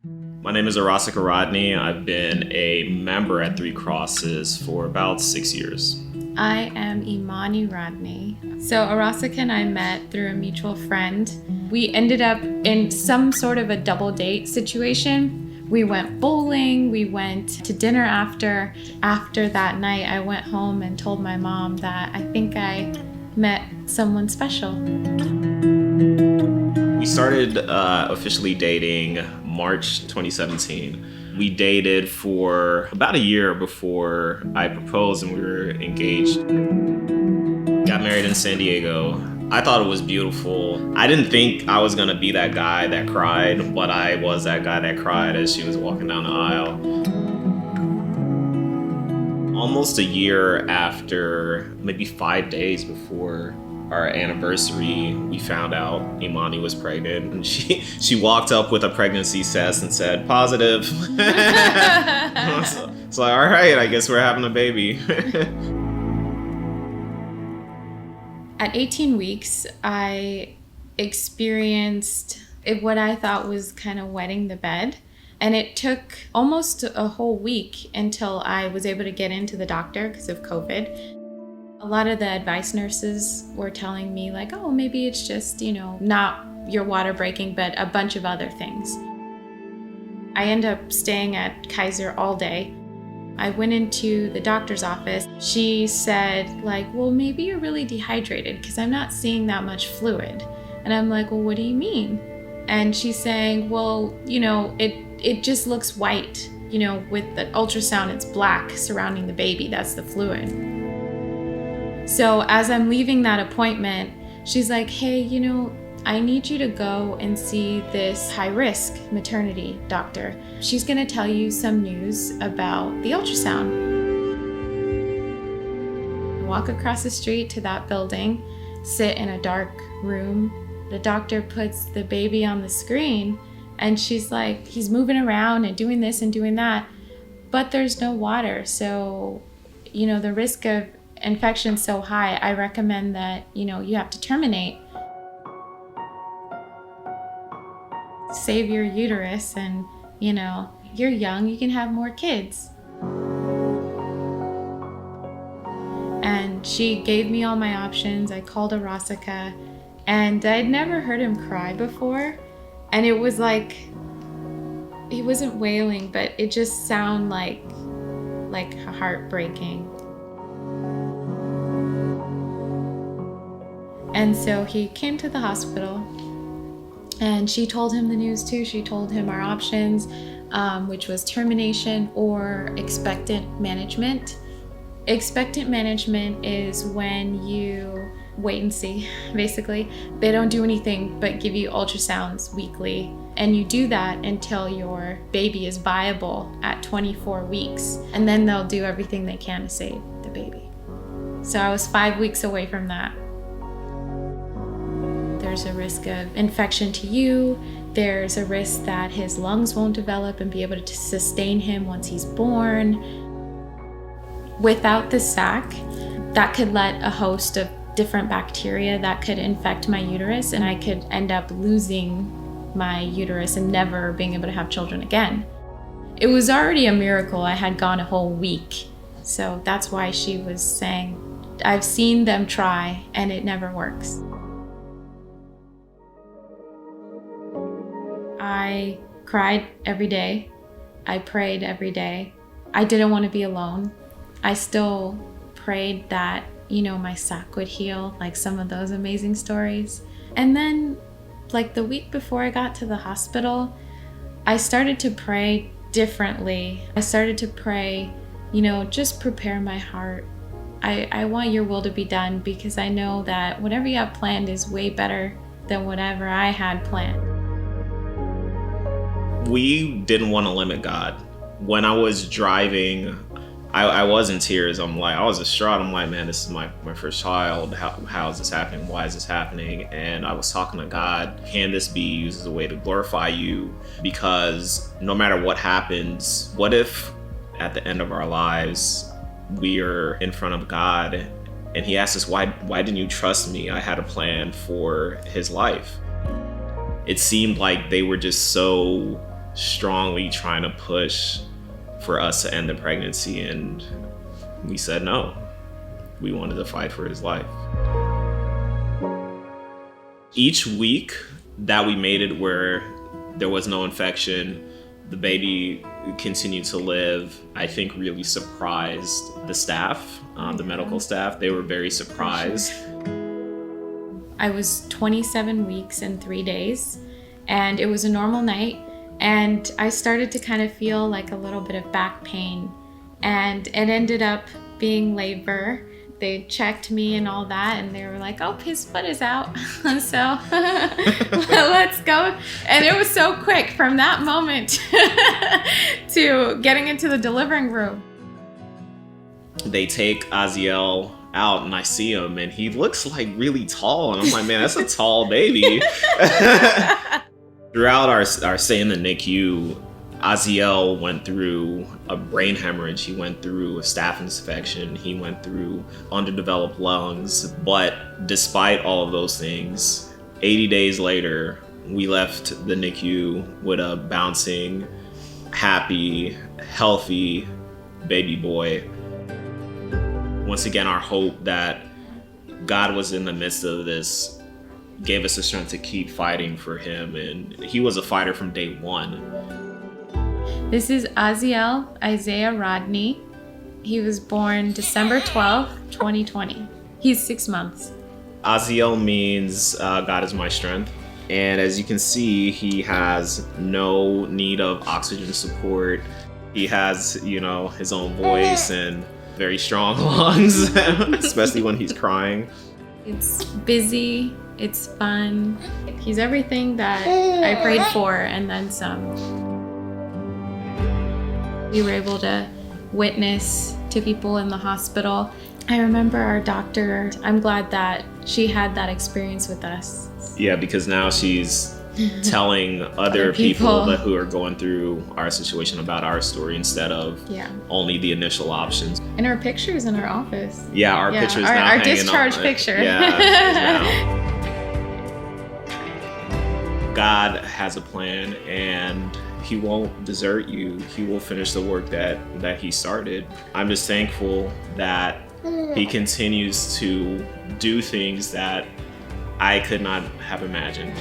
My name is Orossica Rodney. I've been a member at Three Crosses for about 6 years. I am Imani Rodney. So Orossica and I met through a mutual friend. We ended up in some sort of a double date situation. We went bowling, we went to dinner after. After that night, I went home and told my mom that I think I met someone special. We started officially dating March 2017. We dated for about a year before I proposed and we were engaged. Got married in San Diego. I thought it was beautiful. I didn't think I was gonna be that guy that cried, but I was that guy that cried as she was walking down the aisle. Almost a year after, maybe 5 days before our anniversary, we found out Imani was pregnant, and she walked up with a pregnancy test and said, positive. It's like, all right, I guess we're having a baby. At 18 weeks, I experienced what I thought was kind of wetting the bed. And it took almost a whole week until I was able to get into the doctor because of COVID. A lot of the advice nurses were telling me like, oh, maybe it's just, not your water breaking, but a bunch of other things. I ended up staying at Kaiser all day. I went into the doctor's office. She said like, well, maybe you're really dehydrated because I'm not seeing that much fluid. And I'm like, well, what do you mean? And she's saying, well, it just looks white. With the ultrasound, it's black surrounding the baby. That's the fluid. So as I'm leaving that appointment, she's like, hey, I need you to go and see this high-risk maternity doctor. She's gonna tell you some news about the ultrasound. Walk across the street to that building, sit in a dark room. The doctor puts the baby on the screen and she's like, he's moving around and doing this and doing that, but there's no water. So, the risk of infection's so high, I recommend that, you have to terminate. Save your uterus and, you're young, you can have more kids. And she gave me all my options. I called Orossica and I'd never heard him cry before. And it was like, he wasn't wailing, but it just sounded like heartbreaking. And so he came to the hospital and she told him the news too. She told him our options, which was termination or expectant management. Expectant management is when you wait and see, basically. They don't do anything but give you ultrasounds weekly. And you do that until your baby is viable at 24 weeks. And then they'll do everything they can to save the baby. So I was 5 weeks away from that. There's a risk of infection to you. There's a risk that his lungs won't develop and be able to sustain him once he's born. Without the sac, that could let a host of different bacteria that could infect my uterus, and I could end up losing my uterus and never being able to have children again. It was already a miracle I had gone a whole week. So that's why she was saying, I've seen them try and it never works. I cried every day. I prayed every day. I didn't want to be alone. I still prayed that, my sac would heal, like some of those amazing stories. And then, like the week before I got to the hospital, I started to pray differently. I started to pray, just prepare my heart. I want your will to be done because I know that whatever you have planned is way better than whatever I had planned. We didn't want to limit God. When I was driving, I was in tears. I was distraught. I'm like, man, this is my first child. How is this happening? Why is this happening? And I was talking to God, can this be used as a way to glorify you? Because no matter what happens, what if at the end of our lives, we are in front of God and he asked us, why didn't you trust me? I had a plan for his life. It seemed like they were just so strongly trying to push for us to end the pregnancy, and we said no. We wanted to fight for his life. Each week that we made it where there was no infection, the baby continued to live, I think really surprised the staff, the medical staff. They were very surprised. I was 27 weeks and 3 days, and it was a normal night, and I started to kind of feel like a little bit of back pain, and it ended up being labor. They checked me and all that, and they were like, oh, his foot is out, so let's go. And it was so quick from that moment to getting into the delivering room. They take Aziel out, and I see him, and he looks like really tall, and I'm like, man, that's a tall baby. Throughout our stay in the NICU, Aziel went through a brain hemorrhage, he went through a staph infection, he went through underdeveloped lungs. But despite all of those things, 80 days later, we left the NICU with a bouncing, happy, healthy baby boy. Once again, our hope that God was in the midst of this gave us the strength to keep fighting for him, and he was a fighter from day one. This is Aziel Isaiah Rodney. He was born December 12th, 2020. He's 6 months. Aziel means God is my strength. And as you can see, he has no need of oxygen support. He has, his own voice and very strong lungs, especially when he's crying. It's busy, it's fun. He's everything that I prayed for and then some. We were able to witness to people in the hospital. I remember our doctor, I'm glad that she had that experience with us. Yeah, because now she's telling other people who are going through our situation about our story instead of only the initial options. And our pictures in our office. Yeah, our pictures now our hanging discharge on, picture. Yeah. God has a plan, and he won't desert you. He will finish the work that he started. I'm just thankful that he continues to do things that I could not have imagined.